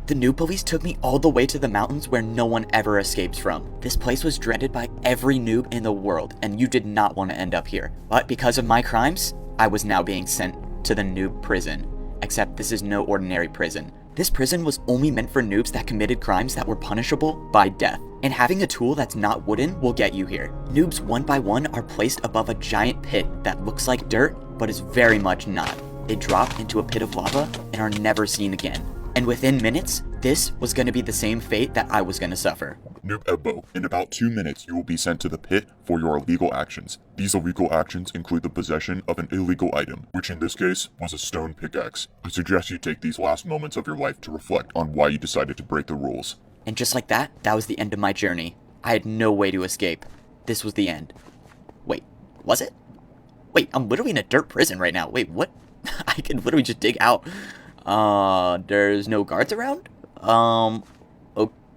The noob police took me all the way to the mountains where no one ever escapes from. This place was dreaded by every noob in the world, and you did not want to end up here. But because of my crimes, I was now being sent to the noob prison. Except this is no ordinary prison. This prison was only meant for noobs that committed crimes that were punishable by death. And having a tool that's not wooden will get you here. Noobs one by one are placed above a giant pit that looks like dirt, but is very much not. They drop into a pit of lava and are never seen again. And within minutes, this was going to be the same fate that I was going to suffer. Noob Ebbo, in about 2 minutes you will be sent to the pit for your illegal actions. These illegal actions include the possession of an illegal item, which in this case was a stone pickaxe. I suggest you take these last moments of your life to reflect on why you decided to break the rules. And just like that, that was the end of my journey. I had no way to escape. This was the end. Wait, was it? Wait, I'm literally in a dirt prison right now. Wait, what? I can literally just dig out. There's no guards around?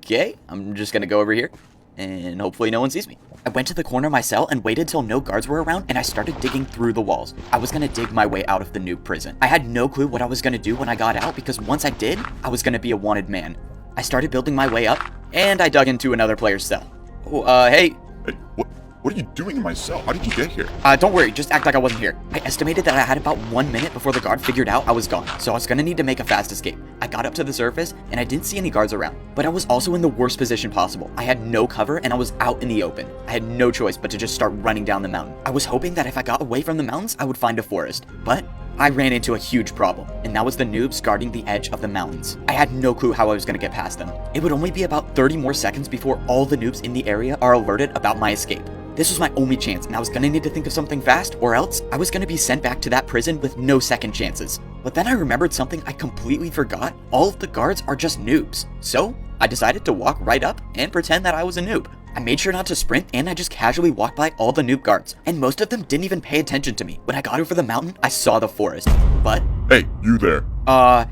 Okay, I'm just gonna go over here, and hopefully no one sees me. I went to the corner of my cell and waited till no guards were around, and I started digging through the walls. I was gonna dig my way out of the noob prison. I had no clue what I was gonna do when I got out, because once I did, I was gonna be a wanted man. I started building my way up, and I dug into another player's cell. Oh, hey. Hey, what are you doing in my cell? How did you get here? Don't worry, just act like I wasn't here. I estimated that I had about 1 minute before the guard figured out I was gone, so I was gonna need to make a fast escape. I got up to the surface, and I didn't see any guards around, but I was also in the worst position possible. I had no cover, and I was out in the open. I had no choice but to just start running down the mountain. I was hoping that if I got away from the mountains, I would find a forest, but I ran into a huge problem, and that was the noobs guarding the edge of the mountains. I had no clue how I was gonna get past them. It would only be about 30 more seconds before all the noobs in the area are alerted about my escape. This was my only chance, and I was gonna need to think of something fast, or else I was gonna be sent back to that prison with no second chances. But then I remembered something I completely forgot. All of the guards are just noobs. So I decided to walk right up and pretend that I was a noob. I made sure not to sprint, and I just casually walked by all the noob guards, and most of them didn't even pay attention to me. When I got over the mountain, I saw the forest. But Hey, you there.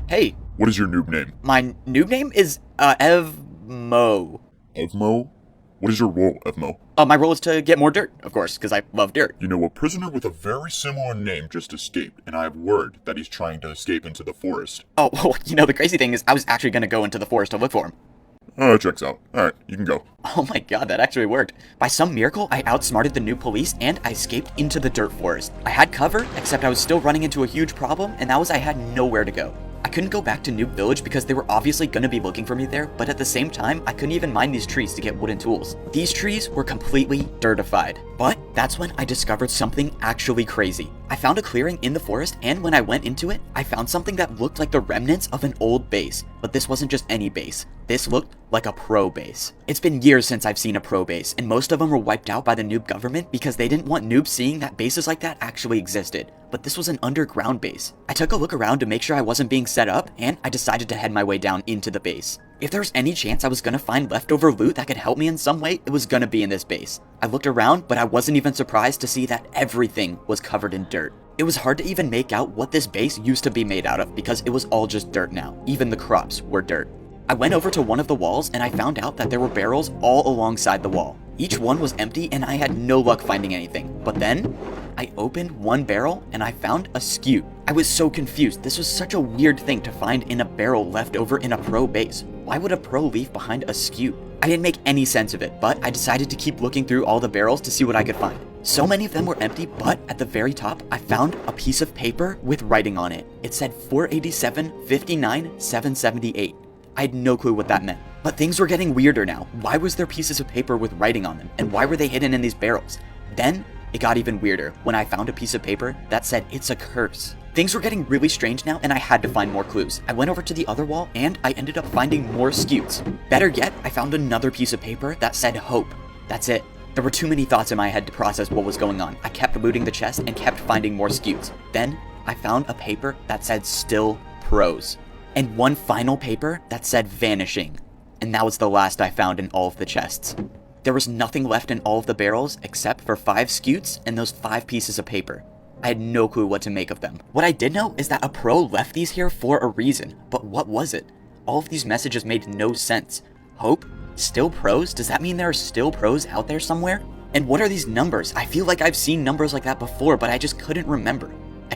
Hey. What is your noob name? My noob name is, Evmo. Evmo? What is your role, Evmo? My role is to get more dirt, of course, because I love dirt. You know, a prisoner with a very similar name just escaped, and I have word that he's trying to escape into the forest. Oh, well, you know, the crazy thing is I was actually going to go into the forest to look for him. Checks out. Alright, you can go. Oh my god, that actually worked. By some miracle, I outsmarted the new police, and I escaped into the dirt forest. I had cover, except I was still running into a huge problem, and that was I had nowhere to go. I couldn't go back to Noob Village because they were obviously going to be looking for me there, but at the same time, I couldn't even mine these trees to get wooden tools. These trees were completely dirtified. But that's when I discovered something actually crazy. I found a clearing in the forest, and when I went into it, I found something that looked like the remnants of an old base. But this wasn't just any base. This looked like a pro base. It's been years since I've seen a pro base, and most of them were wiped out by the noob government because they didn't want noobs seeing that bases like that actually existed. But this was an underground base. I took a look around to make sure I wasn't being set up, and I decided to head my way down into the base. If there was any chance I was gonna find leftover loot that could help me in some way, it was gonna be in this base. I looked around, but I wasn't even surprised to see that everything was covered in dirt. It was hard to even make out what this base used to be made out of because it was all just dirt now. Even the crops were dirt. I went over to one of the walls and I found out that there were barrels all alongside the wall. Each one was empty and I had no luck finding anything. But then I opened one barrel and I found a skewt. I was so confused. This was such a weird thing to find in a barrel left over in a pro base. Why would a pro leave behind a skewt? I didn't make any sense of it, but I decided to keep looking through all the barrels to see what I could find. So many of them were empty, but at the very top, I found a piece of paper with writing on it. It said 487, 59, 778. I had no clue what that meant. But things were getting weirder now. Why was there pieces of paper with writing on them? And why were they hidden in these barrels? Then, it got even weirder when I found a piece of paper that said it's a curse. Things were getting really strange now and I had to find more clues. I went over to the other wall and I ended up finding more skewts. Better yet, I found another piece of paper that said hope. That's it. There were too many thoughts in my head to process what was going on. I kept looting the chest and kept finding more skewts. Then, I found a paper that said still pros. And one final paper that said vanishing. And that was the last I found in all of the chests. There was nothing left in all of the barrels except for 5 skewts and those 5 pieces of paper. I had no clue what to make of them. What I did know is that a pro left these here for a reason, but what was it? All of these messages made no sense. Hope? Still pros? Does that mean there are still pros out there somewhere? And what are these numbers? I feel like I've seen numbers like that before, but I just couldn't remember.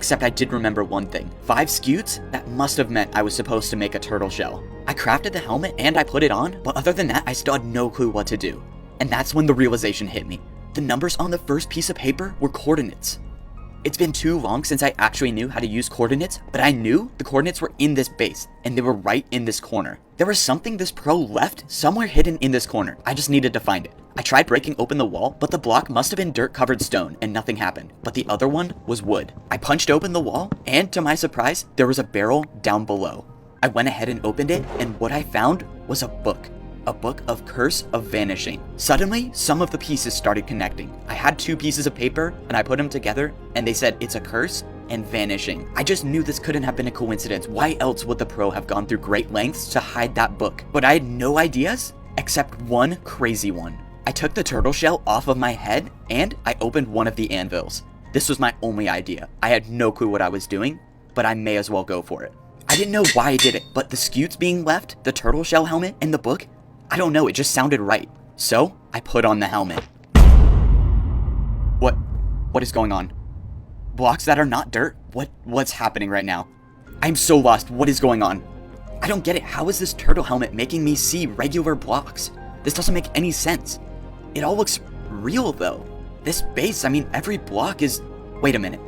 except I did remember one thing. 5 scutes? That must have meant I was supposed to make a turtle shell. I crafted the helmet and I put it on, but other than that, I still had no clue what to do. And that's when the realization hit me. The numbers on the first piece of paper were coordinates. It's been too long since I actually knew how to use coordinates, but I knew the coordinates were in this base, and they were right in this corner. There was something this pro left somewhere hidden in this corner. I just needed to find it. I tried breaking open the wall, but the block must have been dirt-covered stone, and nothing happened. But the other one was wood. I punched open the wall, and to my surprise, there was a barrel down below. I went ahead and opened it, and what I found was a book. A book of Curse of Vanishing. Suddenly, some of the pieces started connecting. I had 2 pieces of paper, and I put them together, and they said it's a curse and vanishing. I just knew this couldn't have been a coincidence. Why else would the pro have gone through great lengths to hide that book? But I had no ideas, except one crazy one. I took the turtle shell off of my head, and I opened one of the anvils. This was my only idea. I had no clue what I was doing, but I may as well go for it. I didn't know why I did it, but the scutes being left, the turtle shell helmet, and the book, I don't know, it just sounded right. So, I put on the helmet. What is going on? Blocks that are not dirt? What's happening right now? I'm so lost, what is going on? I don't get it, how is this turtle helmet making me see regular blocks? This doesn't make any sense. It all looks real though. This base, I mean, every block is... Wait a minute.